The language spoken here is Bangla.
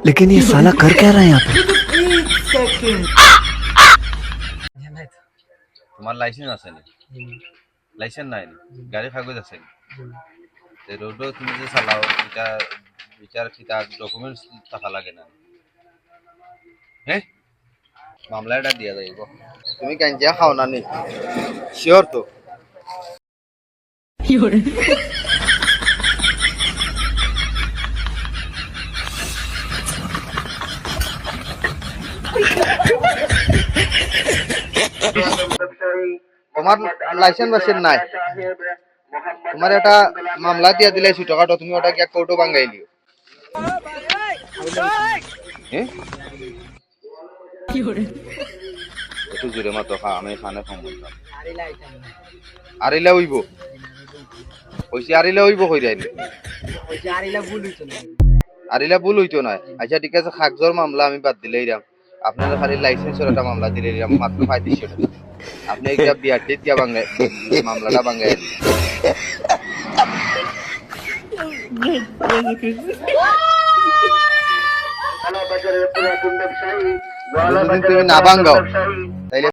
लेकिन ये साला कर क्या रहा है यहाँ पे? তোমার লাইসেন্স আছে নি? লাইসেন্স নাই নি? গাড়ির কাগজ আছে নি? রোডও তুমি যে চালাও এটা বিচার কিতা ডকুমেন্টস থাকা লাগে না? হ্যাঁ, মামলা এটা দিয়া যাইব। তুমি গাঞ্জা খাও না নি? শিওর তো? তোমার লাইসেন্স বাসেন নাই, তোমার একটা মামলা দিয়া দিলে ছোটখাটো, তুমি ওটা গিয়া কোর্টও বাঙ্গাই লিও। একটু জোরে মাতো খা, আমি খানে কম বললাম। আরিলা হইব কইছি, আরিলা হইব কই যাইনি, আরিলা ভুল হইতো না। আচ্ছা ঠিক আছে, খাকজোর মামলা আমি বাদ দিলেই রাম, আপনারা খালি লাইসেন্সের একটা মামলা দিলেই রাম, মাত্র 3500 টাকা। আপনি একটা বিআরটি দিয়া বাঙ্গাই মামলাটা বাঙ্গাই তুমি না বাঙ্গাও তাইলে